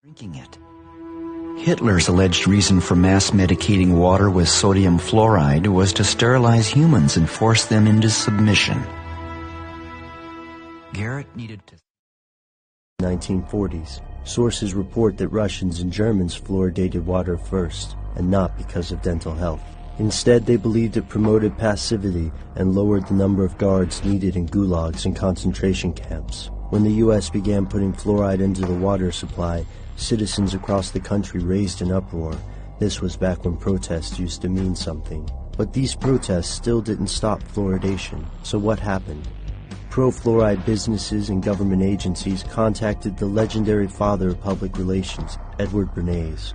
Drinking it. Hitler's alleged reason for mass medicating water with sodium fluoride was to sterilize humans and force them into submission. Garrett needed to... 1940s. Sources report that Russians and Germans fluoridated water first, and not because of dental health. Instead, they believed it promoted passivity and lowered the number of guards needed in gulags and concentration camps. When the U.S. began putting fluoride into the water supply, citizens across the country raised an uproar. This was back when protests used to mean something. But these protests still didn't stop fluoridation. So what happened? Pro-fluoride businesses and government agencies contacted the legendary father of public relations, Edward Bernays.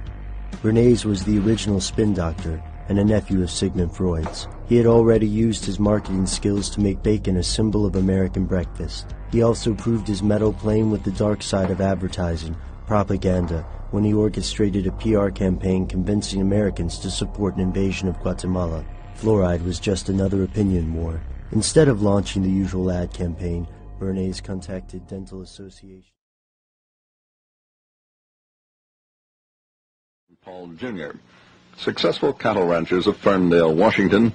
Bernays was the original spin doctor and a nephew of Sigmund Freud's. He had already used his marketing skills to make bacon a symbol of American breakfast. He also proved his mettle playing with the dark side of advertising, propaganda, when he orchestrated a PR campaign convincing Americans to support an invasion of Guatemala. Fluoride was just another opinion war. Instead of launching the usual ad campaign, Bernays contacted Dental Association. Paul Jr., successful cattle ranchers of Ferndale, Washington,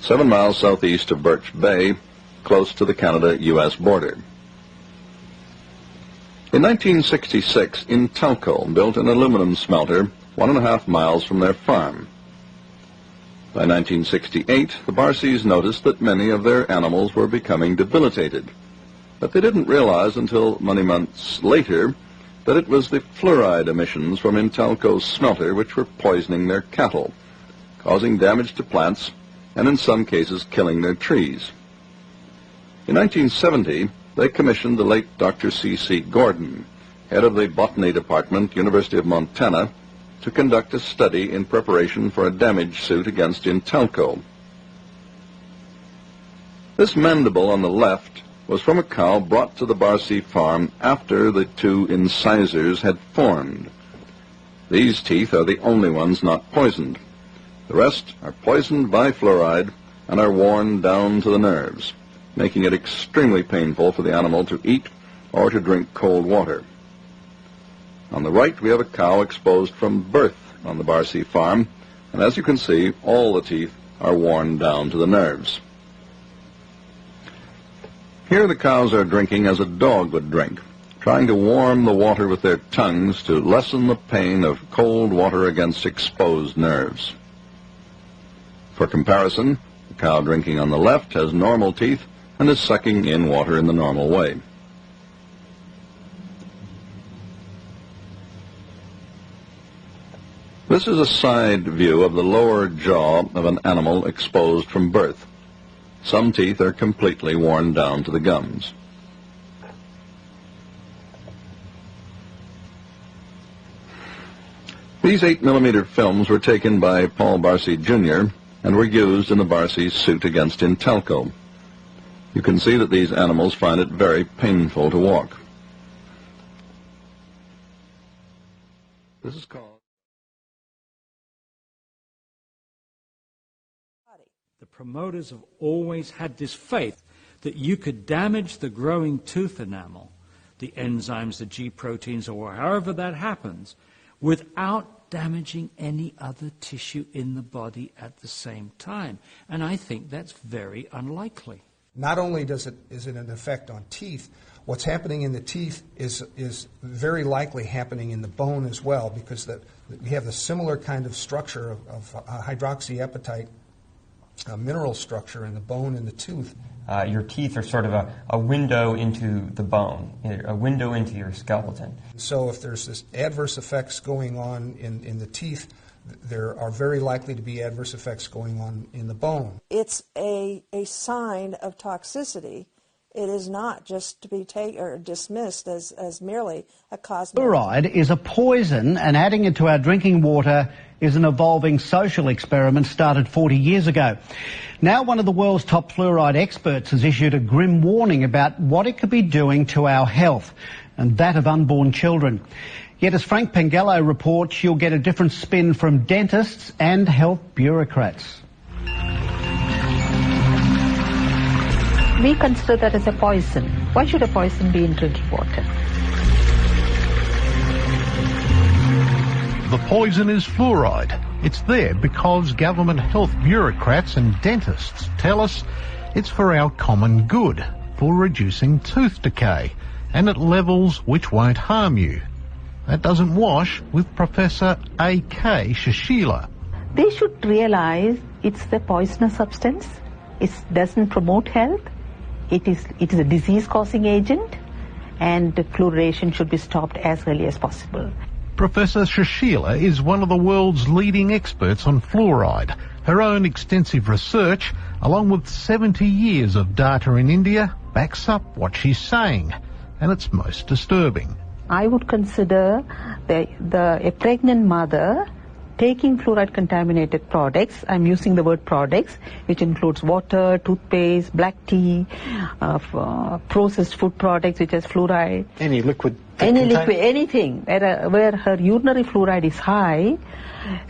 7 miles southeast of Birch Bay, close to the Canada-U.S. border. In 1966, Intalco built an aluminum smelter 1.5 miles from their farm. By 1968, the Barseys noticed that many of their animals were becoming debilitated, but they didn't realize until many months later that it was the fluoride emissions from Intalco's smelter which were poisoning their cattle, causing damage to plants, and in some cases killing their trees. In 1970, they commissioned the late Dr. C.C. Gordon, head of the Botany Department, University of Montana, to conduct a study in preparation for a damage suit against Intalco. This mandible on the left was from a cow brought to the Barsey farm after the 2 incisors had formed. These teeth are the only ones not poisoned. The rest are poisoned by fluoride and are worn down to the nerves, making it extremely painful for the animal to eat or to drink cold water. On the right, we have a cow exposed from birth on the Barsey farm, and as you can see, all the teeth are worn down to the nerves. Here the cows are drinking as a dog would drink, trying to warm the water with their tongues to lessen the pain of cold water against exposed nerves. For comparison, the cow drinking on the left has normal teeth and is sucking in water in the normal way. This is a side view of the lower jaw of an animal exposed from birth. Some teeth are completely worn down to the gums. These 8mm films were taken by Paul Barsey Jr. and were used in the Barsey suit against Intalco. You can see that these animals find it very painful to walk. This is called... The promoters have always had this faith that you could damage the growing tooth enamel, the enzymes, the G proteins, or however that happens, without damaging any other tissue in the body at the same time. And I think that's very unlikely. Not only is it an effect on teeth, what's happening in the teeth is very likely happening in the bone as well, because we have the similar kind of structure of hydroxyapatite mineral structure in the bone and the tooth. Your teeth are sort of a window into the bone, a window into your skeleton. So if there's this adverse effects going on in the teeth, there are very likely to be adverse effects going on in the bone. It's a sign of toxicity. It is not just to be taken or dismissed as merely a cosmetic. Fluoride is a poison, and adding it to our drinking water is an evolving social experiment started 40 years ago. Now one of the world's top fluoride experts has issued a grim warning about what it could be doing to our health, and that of unborn children. Yet as Frank Pengello reports, you'll get a different spin from dentists and health bureaucrats. We consider that as a poison. Why should a poison be in drinking water? The poison is fluoride. It's there because government health bureaucrats and dentists tell us it's for our common good, for reducing tooth decay, and at levels which won't harm you. That doesn't wash with Professor A.K. Shashila. They should realize it's a poisonous substance. It doesn't promote health. It is a disease-causing agent, and fluoridation should be stopped as early as possible. Professor Shashila is one of the world's leading experts on fluoride. Her own extensive research, along with 70 years of data in India, backs up what she's saying, and it's most disturbing. I would consider a pregnant mother taking fluoride-contaminated products. I'm using the word products, which includes water, toothpaste, black tea, processed food products which has fluoride. Any liquid, anything where her urinary fluoride is high,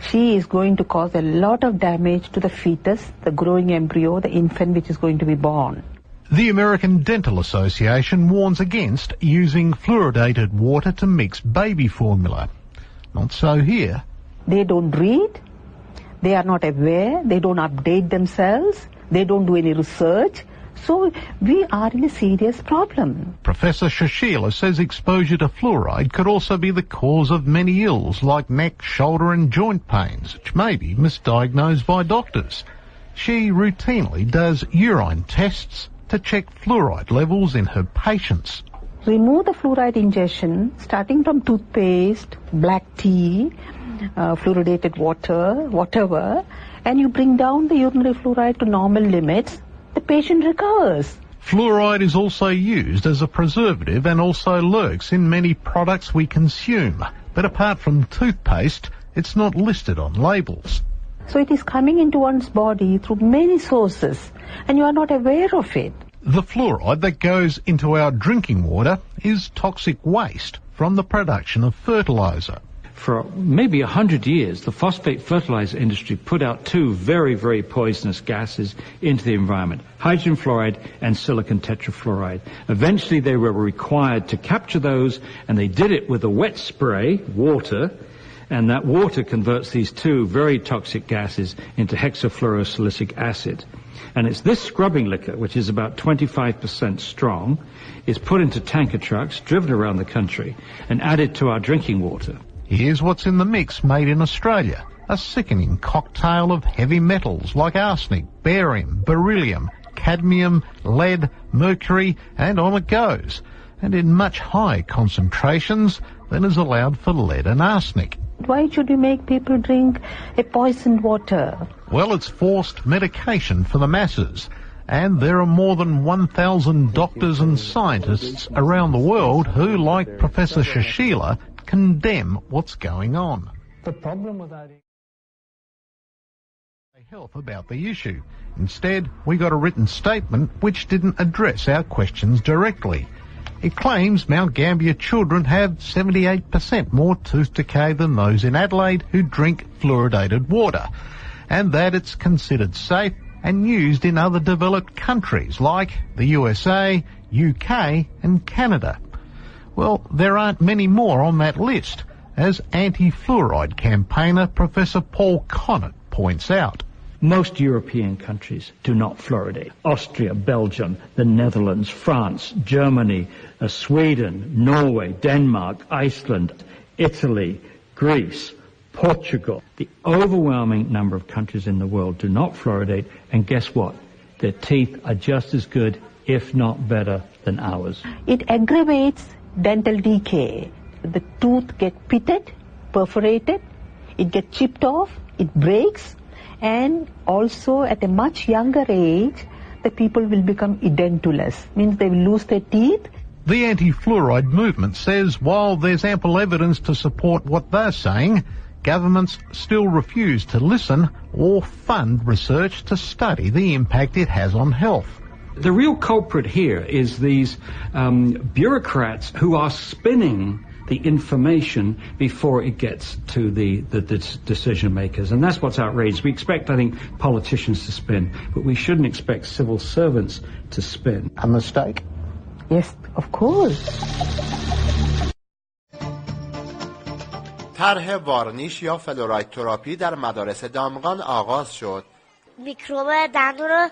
she is going to cause a lot of damage to the fetus, the growing embryo, the infant which is going to be born. The American Dental Association warns against using fluoridated water to mix baby formula. Not so here. They don't read, they are not aware, they don't update themselves, they don't do any research. So we are in a serious problem. Professor Shashila says exposure to fluoride could also be the cause of many ills like neck, shoulder and joint pains, which may be misdiagnosed by doctors. She routinely does urine tests to check fluoride levels in her patients. Remove the fluoride ingestion starting from toothpaste, black tea, fluoridated water, whatever, and you bring down the urinary fluoride to normal limits, the patient recovers. Fluoride is also used as a preservative and also lurks in many products we consume. But apart from toothpaste, it's not listed on labels. So it is coming into one's body through many sources, and you are not aware of it. The fluoride that goes into our drinking water is toxic waste from the production of fertilizer. For maybe 100 years, the phosphate fertilizer industry put out two very, very poisonous gases into the environment, hydrogen fluoride and silicon tetrafluoride. Eventually, they were required to capture those, and they did it with a wet spray, water, and that water converts these two very toxic gases into hexafluorosilicic acid. And it's this scrubbing liquor, which is about 25% strong, is put into tanker trucks, driven around the country, and added to our drinking water. Here's what's in the mix made in Australia. A sickening cocktail of heavy metals like arsenic, barium, beryllium, cadmium, lead, mercury, and on it goes. And in much higher concentrations than is allowed for lead and arsenic. Why should you make people drink a poisoned water? Well, it's forced medication for the masses. And there are more than 1,000 doctors and scientists around the world who, like Professor Shashila, condemn what's going on. The problem with that health about the issue. Instead, we got a written statement which didn't address our questions directly. It claims Mount Gambier children have 78% more tooth decay than those in Adelaide who drink fluoridated water, and that it's considered safe and used in other developed countries like the USA, UK and Canada. Well, there aren't many more on that list, as anti-fluoride campaigner Professor Paul Connett points out. Most European countries do not fluoridate. Austria, Belgium, the Netherlands, France, Germany, Sweden, Norway, Denmark, Iceland, Italy, Greece, Portugal. The overwhelming number of countries in the world do not fluoridate, and guess what? Their teeth are just as good, if not better, than ours. It aggravates dental decay. The tooth gets pitted, perforated, it gets chipped off, it breaks, and also at a much younger age, the people will become edentulous, means they will lose their teeth. The anti-fluoride movement says while there's ample evidence to support what they're saying, governments still refuse to listen or fund research to study the impact it has on health. The real culprit here is these bureaucrats who are spinning the information before it gets to the decision makers. And that's what's outrageous. We expect, I think, politicians to spin, but we shouldn't expect civil servants to spin. A mistake? Yes, of course. طرح وارنیش یا فلوراید تراپی در مدارس دامغان آغاز شد. میکروب دندون رو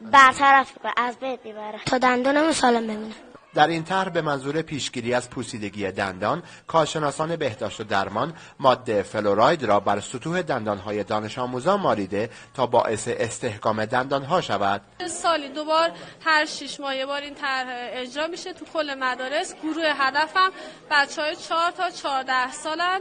برطرف از بین میبره تا دندونمون سالم بمونه. در این طرح به منظور پیشگیری از پوسیدگی دندان، کارشناسان بهداشت و درمان ماده فلوراید را بر سطوح دندانهای دانش آموزان مالیده تا باعث استحکام دندانها شود. سالی 2 بار هر 6 ماه یه بار این طرح اجرا میشه تو کل مدارس. گروه هدفم بچهای 4 تا 14 سالن.